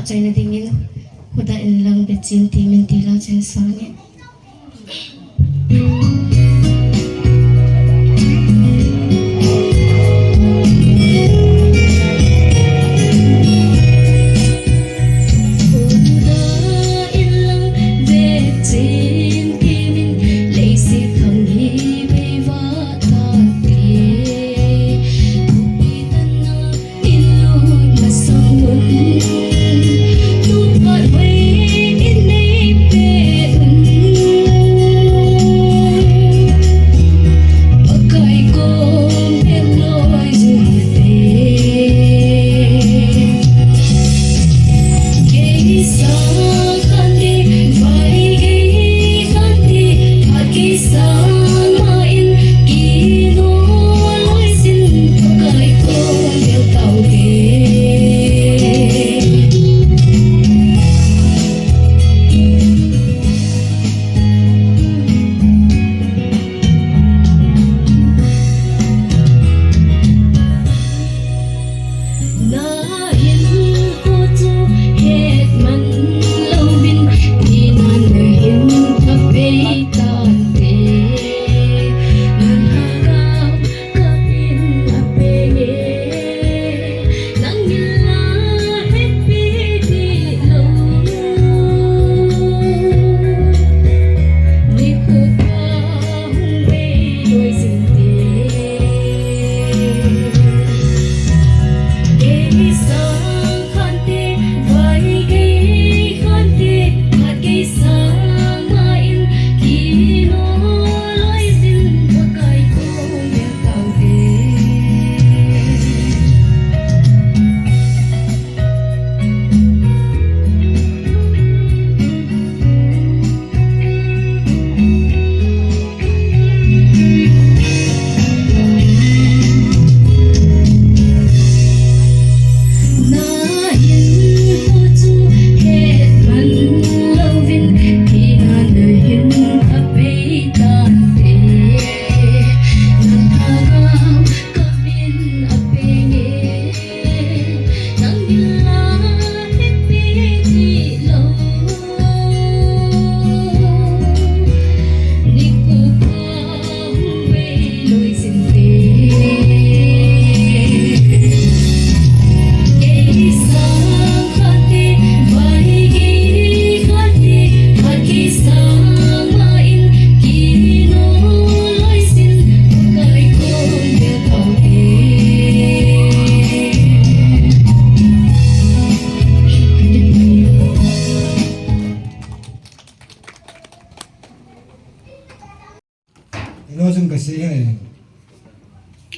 China dingin huda in lang bechin timin tila chen sani.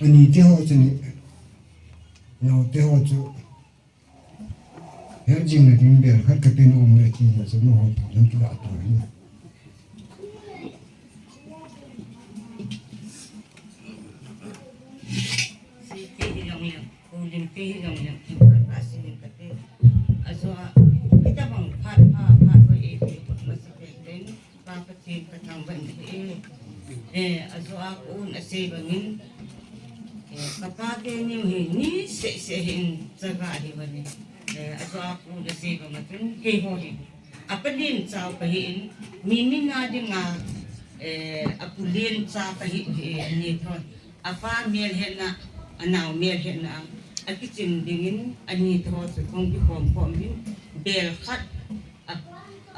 Ani te ho chani no te ho chu her jing na din ber khat ka tin um le chi so no ho lam ki da to ni si te long yang ko lim te long yang ki ka sin ka te aso kita bang phat ko e ko ma se pe den pa pa te ka tang ban aso a ko na se bangin kapate ni se hin jaga hi bani aso aku da se ba matun ke ho hi apalin chau pa hi mi nga de nga apulin cha pa hi ni thon apa mer he na anaw mer he na akichin dingin ani tho se kong bi khom bin bel khat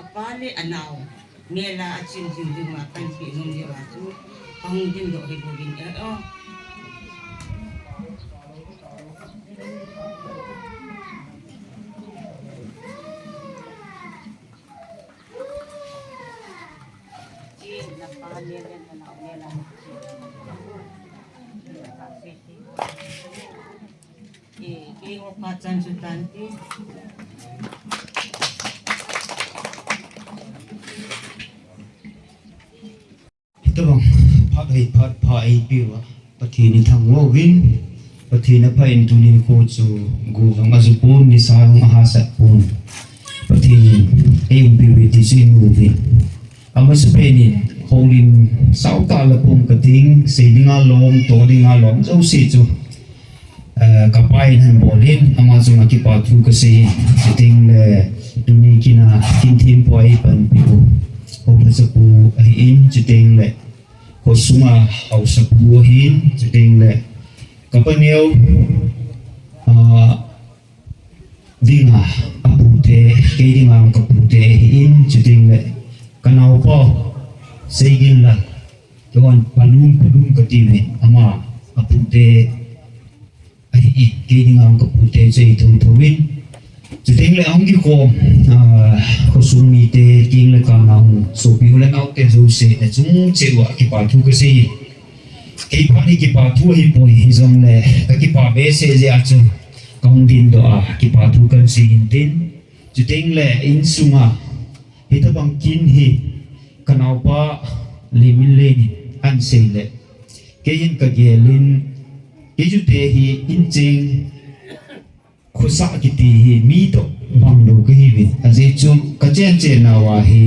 apale anaw mela achin jing ding ma kan pi nom di wa chu pang din do hi bogin Pacan Sutanti ito bang pa ay biwa pati ni thang wo win pati na pa intunin ko chu guvang azupun ni sayong ahasa pun pati ay biwi ti sin movie amas penin holin sau ta la pum kating seiginlal lom to dinga lom zo si chu kapai han bolin ama zunga ki pathu ka se siting le duni kina kin thim poi pan piu ho sapu ai in siting le ko sunga au sapu hin siting le kapaneu dinga apute ke dinga kapute in siting le kanau po seiginlal kawan palung ka tiwi ama apute ai ke dinga kapute sei thum thuin siting le ang ki ko sumi te king le ka na so pi le nau te zo se na chung che wa ki pa thu ka se ke pa ni ki pa thu hi poi hi zong le ka ki pa be se je a chu kong din do a ki pa thu kan si in tin siting le in sunga hi ta bang kin hi kanau pa limin le ni an se le ke yin ka gelin ke ju te hi in ching khosa ki ti hi mi to bang do ke hi bi aje chu ka chen chen na wa hi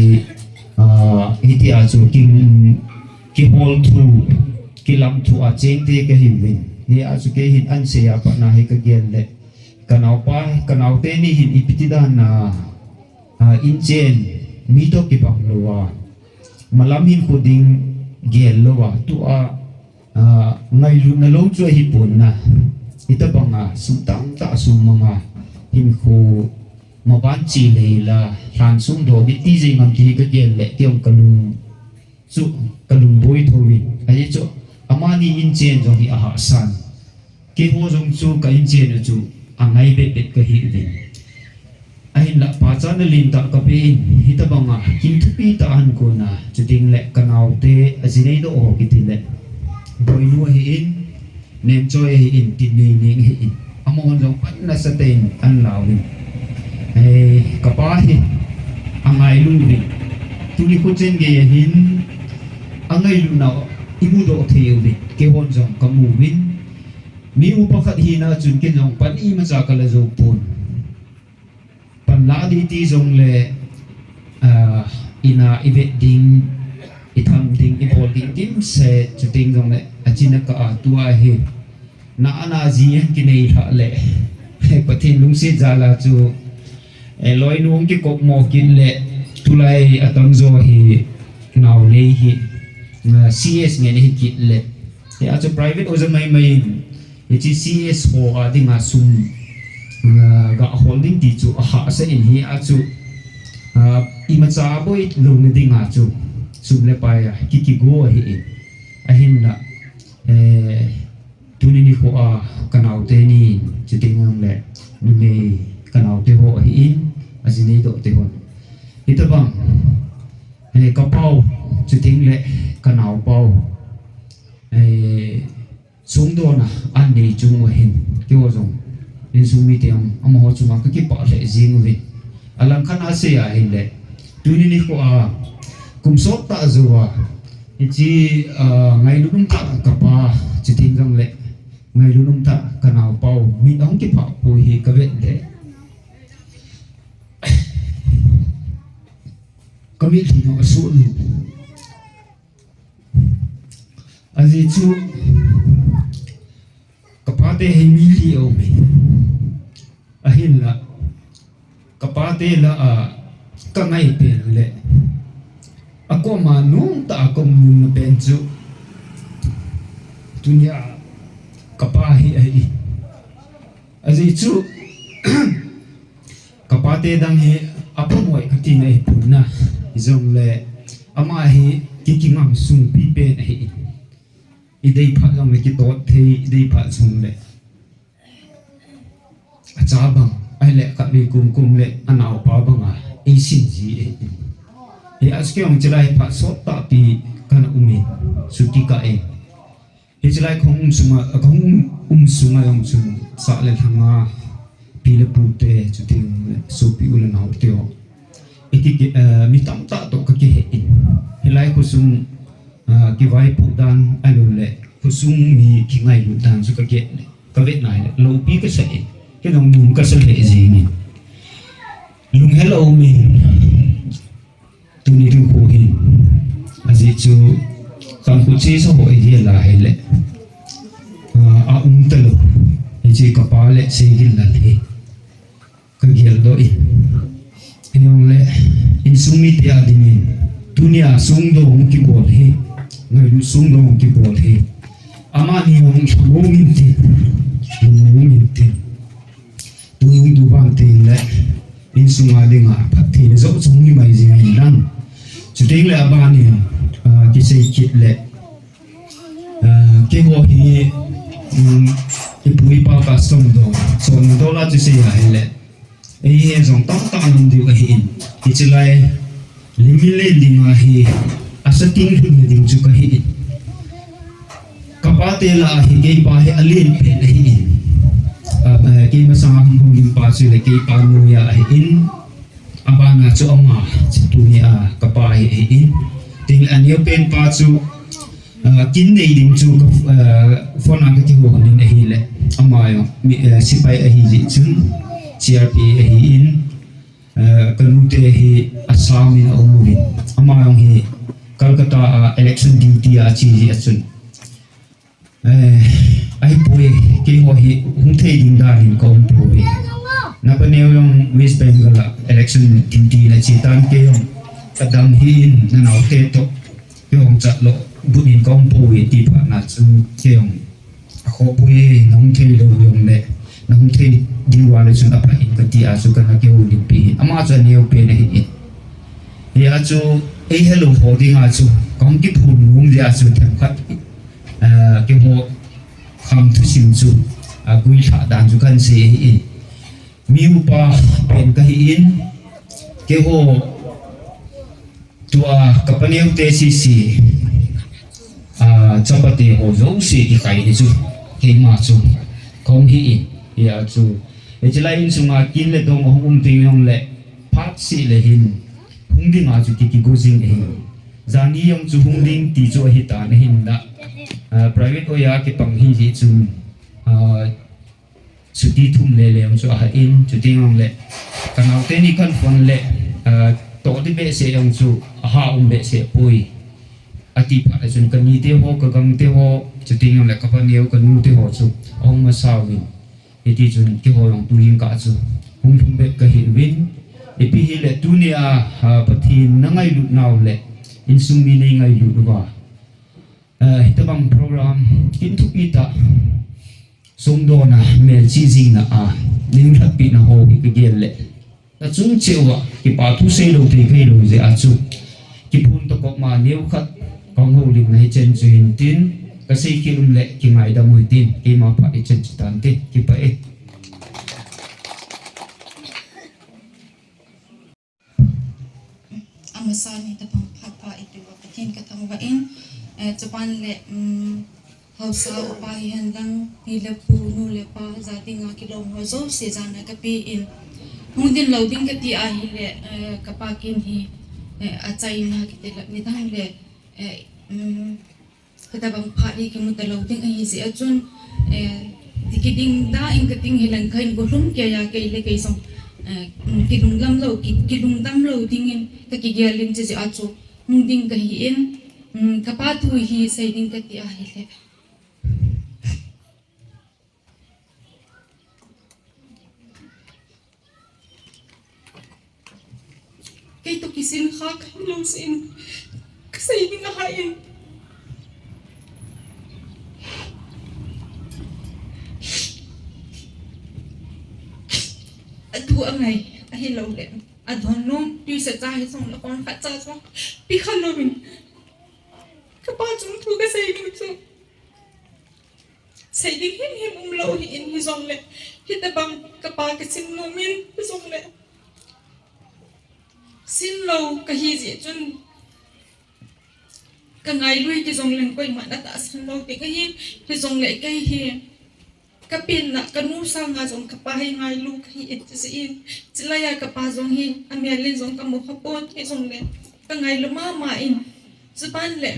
ti a chu ki hol thu ki lam thu a cheng te ke hi win ni a chu ke hin an se ya pa na hi ka gel le kanau te ni hin ipiti dan na in chen mi to ki bang lo wa malam hin ko ding gel lo wa tu a ngai lu na lo chu hi pun na ita banga sutang ta sumanga hin ko maban chi le la LhanSongdo bi ti jing am ki ka gel le tiom kalung boi thowi ai chu amani in chen jong hi a san ke ho jong chu ka in chen chu angai be bet ka hi din ai la pa chan lin ta ka pe hita banga kin thu pi ta an ko na chuting le kanau te ajinei do o ki ti le boi nu hi in nem choi hi in tin nei ning hi in amon jong pat na sa ten an lao ni ai ka pa hi angai lu ni tu ni ko chen ge hin angai lu na ibu do theu ni ke hon jong ka mu win mi upakhat hi na chun kin jong pan i ma cha ka la zo pun pan la di ti jong le ina ivet ding itham ding ipol ding tim se chuting jong le achina ka tua he na ana ji ki nei tha le pathin lung si jala chu loi nuông ki kok mo kin le tulai atang zo hi naw le hi CS nge ni ki le ya chu private oza mai chi CS ho a dinga sum ga holding ti chu ha sa in hi a chu ima cha boi lu ni dinga chu sum le pa ya ki go hi in a hin la tuni ni ko a kanau te ni chiting ang le ni me kanau te ho hi in a ji nei do te hon ita bang ka pau chiting le kanau pau songdo na an nei chung wa hin kyo jong in sumi te am ho chung ka ki pa le jing wi alang khana se ya hin le tuni ni ko a kum sot ta zuwa chi ngai lu ta ka pa chiting jong le ngai lu ta kanau pau mi ong ki pa pu hi ka vet le kami thi no su lu aji chu kapate he mi li o me ahin la kapate la ka ngai pe le ako ma nung ta ako mun pen chu dunya kapahi ai aji chu kapate dang he apoi ka ti nei punna zong le ama hi ki ngam sung pi pe ai idei pha jong le ki tot the idei pha sung le acha bang ai le ka bi kum le anau pa banga e sin ji e aske ong chelai pha so ta pi kana umi suki ka e chelai khong sunga yong chu sa le thanga pi le pu te chu ting so pi ul na te o iki mi tam ta to ka ki he in helai ko sung ki vai pu dan alu le ko sung mi ki ngai lu dan su ka ge ka vet nai lo pi ka sa e ke dong mum ka sa le ji ni lung hello mi tu ni ru ko hin aji chu kan ku chi so ho e la he le a ta lo ji le seiginlal he ka gel do yong le in sumi te adimin dunia songdo ki bol he ngai lu songdo ki bol he ama ni yong ngomin te tu du bang te le in sunga de nga phat the zo songi mai jing lang chu ting le aba ni ki sei kit le ke ho hi L Pu.paokuthang Lenthang Sondo la chu sei ha le ei he zong tak tak nin du ka hin ki chulai limile dinga hi asating hu ni ding chu ka hi kapate la hi ge pa he alin pe le hi ke masang hum lim pa chu le ke pa nu ya hi in abanga chu ama chu tu ni a kapa hi in ting an yo pen pa chu kin nei ding chu phone ang ke ho nin hi le ama yo sipai hi ji chun CRP hi in kanute hi Assam in umurin ama yong hi Kolkata election duty a chi ji achun ai pui ke ho hi hung thei ding da rin kom pui na pa neo yong West Bengal election duty na chi tan ke yong kadam hi in na nau te to yong chat lo bunin kom pui ti pa na chu ke yong kho pui nong thei lo yong le nong thei diwale chun apa in ka ti a chu kana ke ulin pi ama cha neo pe na hi ya chu ei hello holding a chu kom ki phun lum ja chu them khat ke ho kham thu sim chu a gui tha dan chu kan se hi mi upa pen ka hi in ke ho tua kapaniu te si chapa te ho zo si ki kai ni chu ke ma chu kom hi in ya chu e chila in sunga kin le dong hum ting yong le phat si le hin hung ding a chu ki go jing e zani yong chu hung ding ti chu hi ta na hin da private oya ki pang hi ji chu chu ti thum le le chu a in chu ti yong le kanau te ni kan phone le to ti be se yong chu ha be se pui ati pa chun kan ni te ho ka gang te ho chu ti yong le ka pa neu kan nu te ho chu ong ma sawin iti chun ki ho long tuin ka chu hung thum be ka hi win epi hi le tunia pathin na ngai lu naw le in sung mi nei ngai lu ba hitabang program kin thu ita songdo na mel chi jing na a ning that pi na ho ki gel le ta chung chewa ki pa thu sei lo te kai lo je a chu ki phun to ko ma neu khat kong ho ling nai chen chuin tin ka sei ki lum le ki ngai da mui tin ki ma pa i chen tan te ki pa e amasani tapang papa itu pakin katang wain Japan le hausa upahian lang L Pu nu le pa zati nga kilo hozo se jana kapi in mungkin loading kati ahi le kapakin hi achai na kitela ni thang le katabang phari ki muta loading ahi se achun dikiding da in kating hilang khain golum kya ya ke le kai song kidung lam lo kidung dam lo dingin ka ki gyalin je achu mungding ka hi in kapatu hi sai ding ka ti ahi le kay to kisin khak lo sin sai ding ha in thu ang này hi lâu lệ adhon nôm tuy sẽ ra hay xong là con phát ra xong bị khăn rồi mình các ba chúng thu cái xây đi chứ xây đi hết lâu hi in hi xong lệ hi ta bằng các ba cái xin nôm in hi xong lệ xin lâu cái hi gì chun cái ngày lui cái xong lên quay mà đã tạ xin lâu thì cái hi xong lệ cái hi kapin na kanu sa nga zong kapahay nga lu hi it siin sila ya kapazong hi amelin zong kamu hapon hi zong le kangay lumama in Japan le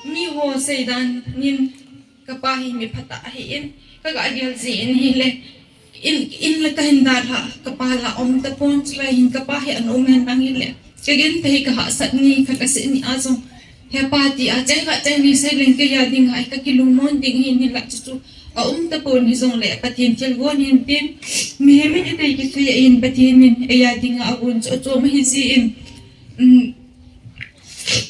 mi ho seidan nin kapahi mi phata hi in kaga agyal zin hi le in la kahinda ha kapala om tapon sila hin kapahi an omen nang hi le kagin tahi ka ha sat ni kakasin ni azong hepati a chai ka chai ni sai len ke ya ding hai ka kilumon ding hi ni la chu ตะปูนที่ทรงแหล่ปะเทียนเชลวนหินตินมีไม่ได้ได้กิจยาอินปะเทียนนินเอียดิงอาบุนโจไม่หินซีอิน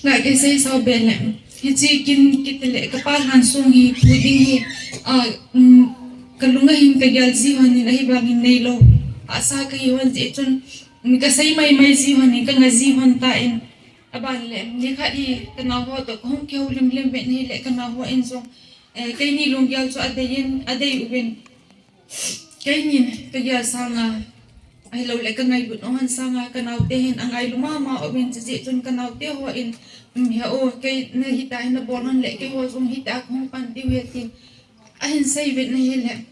งายแกใส่สาวเบลล์ฮิจิกินกิตเล่กะปาหันซุงฮีพุดดิ้งฮีกะลุงหินกะยาลซีวันนี้นะฮิบางหินในโลอาซากะฮิวันเจจนมีกะใส่ไม่ซีวันนี้กะงาซีวันตาอินอบานเล่นี่ค่ะที่กะนาหัวตกห้องเกี่ยวเล่มเป็นนี่เล่กะนาหัวอินซงกะนี่ลุงยาลโซอเดยินอเดยอุเบนกะนี่กะยาสางาไอ้เราเล่กะไงบุญอันสางากะนาวเตหินอังไงลุมาอุเบนจะเจจนกะนาวเตหัวอินya oh kay nahita na bolan le kay ho sung hita kung panti wetin ahin say bit na hele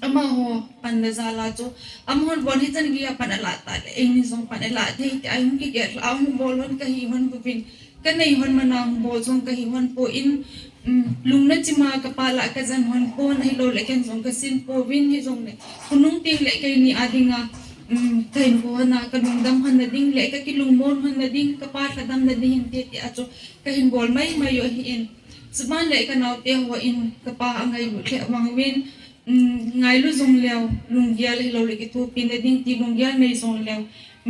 ama ho pandazala to amhon bon hitan giya panalata le ini song panalata hita ayun ki get ahun bolon kahiwan bubin kanay hon manang bol song kahiwan po in lungna chima kapala kazan hon po na hilo le ken song kasin po win hi song le kunung ting le kay ni adinga kain ko na kanungdam han na ding le ka kilungmon han na ding kapal kadam na ding ti acho kahin bol may mayo hin suban le ka naw te ho in kapa angai lu le wang win ngai lu zong leo lunggial hilo le ki tu pin na ding ti lunggial may zong leo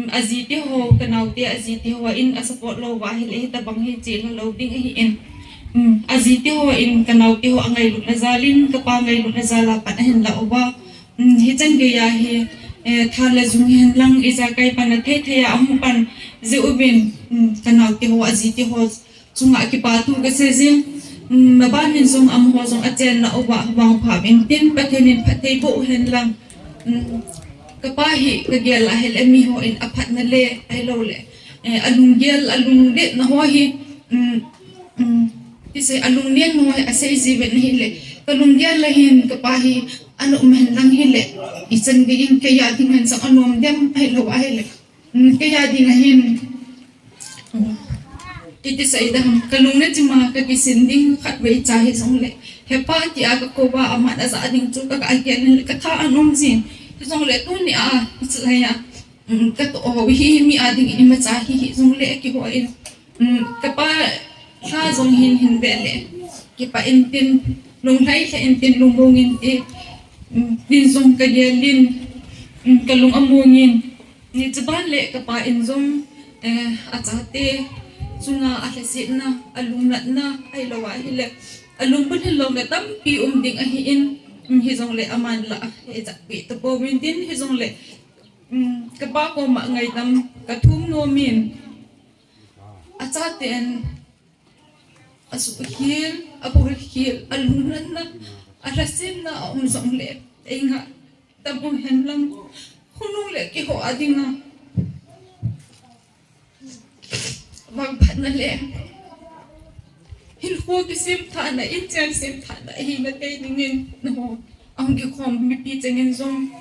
azite ho ka naw te azite ho in asapot lo wa hile ta bang hi chi lo ding hi in azite ho in ka naw te ho angai lu na zalin kapa angai lu na zala pa hin la oba hitan ge ya hi thala zung hen lang isa kai pan the thaya amupan ze ubin kanaw ti ho azi ti ho chunga ki patu ka se jing maban min zong am ho zong achen na oba bang pha bin tin pathenin phathei bo hen lang kapahi ka gel a hel mi ho in aphat na le ai lo le alung gel alung de na ho hi ise alung nen no ase ziben hi le kalung gel la hin kapahi ano men lang hile isan gayin kaya dingan sa anom dem ay lo ay le kaya dingahin iti sa idam kalung na jima kagisinding katway chahi song le hepa ti aga ko ba ama na sa ading chu ka agyan le katha anom sin song le tu ni islaya kato o hi mi ading ima chahi song le ki ho in kapa sa song hin bele ki pa intin lung lai sa intin lumbungin din zong kagelin kalung amungin ni jaban le kapa in zong atsate sunga ahlasit na alungnat na ay lawa hile alung bun hilong na tampi ding ahiin hizong le aman la pi to po min din hizong le kapa ko ma ngai tam kathum no min atsate en asukil apurikil alungnat na alasin na zong le inga tabong hen lang hunong le ki ho adinga magpat na le hilho ki sim tha na inchen sim tha na hi na kay ningin no ang gi khom mi pi chengin zong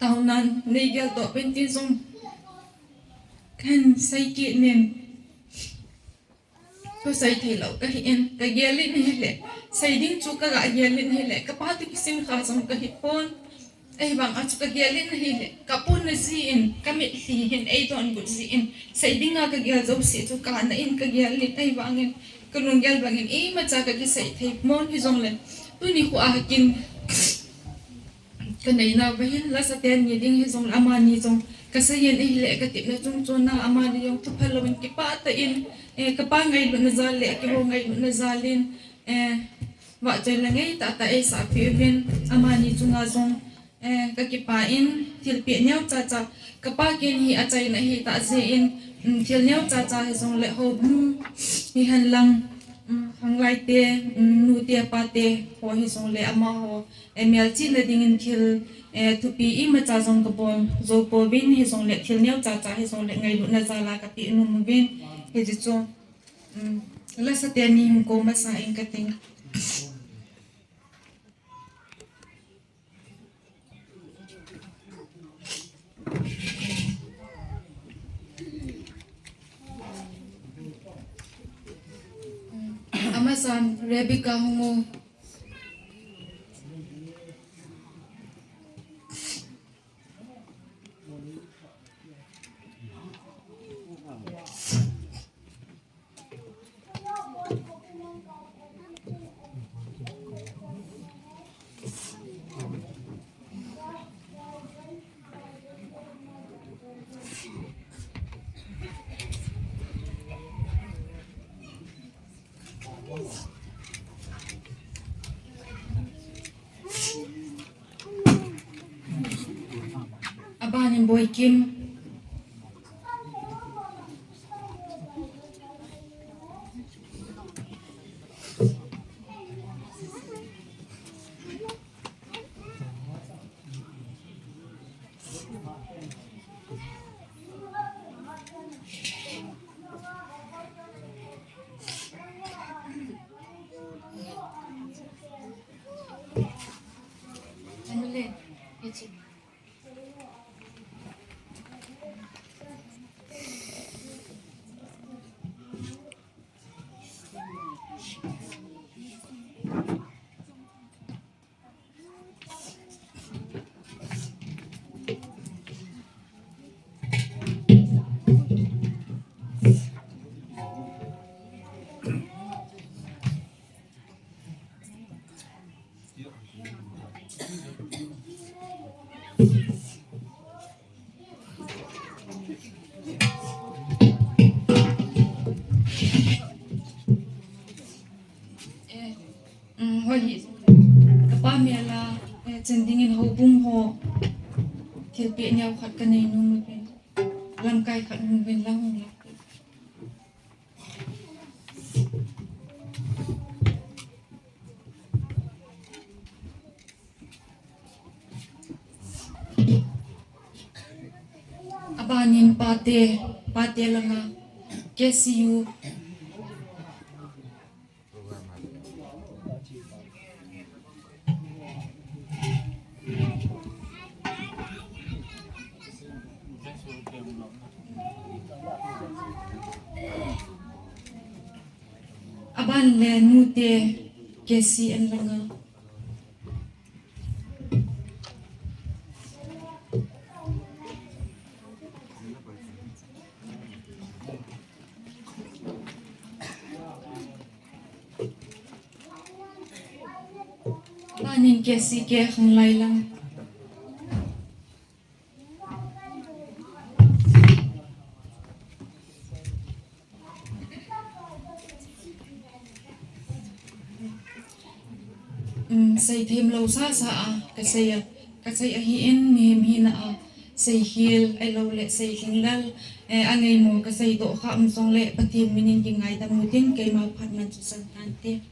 taunan negel do pentin zong kan sai ki nen ko sai thei lo ka hin ka gelin hele sai ding chu ka ga gelin hele ka pa ti sim kha som ka hipon ai bang achu ka gelin hele ka pon na sin kamit si hin ai don gut si in sai ding ga gel zo si chu ka na in ka gelin ai bangin kunung gel bangin e ma cha ka ki sai thei mon hi zong len tu ni khu a kin ka nei na ba hin la sa ten ni ding hi zong amani zong kasayan ile ka ti na chung chung na amani yung tuphalawin ki pa ta in kapa ngay lo na zali ki ho ngay lo na zalin wa joy la ngay ta sa pivin amani chunga zong kakipain tilpi nyaw cha cha kapa kin hi achay na hi ta in til nyaw cha cha hi zong le ho hi han lang hanglai te nu te pa te ho hi zong le ama ho ml chi na dingin til tupi i ma cha zong ko zo po bin hi zong le til nyaw cha cha hi zong le ngay lo na zala ka pi nu bin he ji cho la sa te ni ko ma sa in ka ting Amasan Rebecca Hongo aban in boy kim hoi kapa mela chendingin ho bung ho thilpi nyau khat ka nei nu me lam kai khat nu ben la hong la abanin pate langa KCU aban le nute KCN langa abanin KC ke khang lai lang say thêm lâu xa xa cái say hi in mềm hi na say hill ai lâu lệ say seiginlal anh ấy mua cái say độ khám xong lệ bắt thêm mình những ngày ta mua tiền cái mà phát mình cho sang tante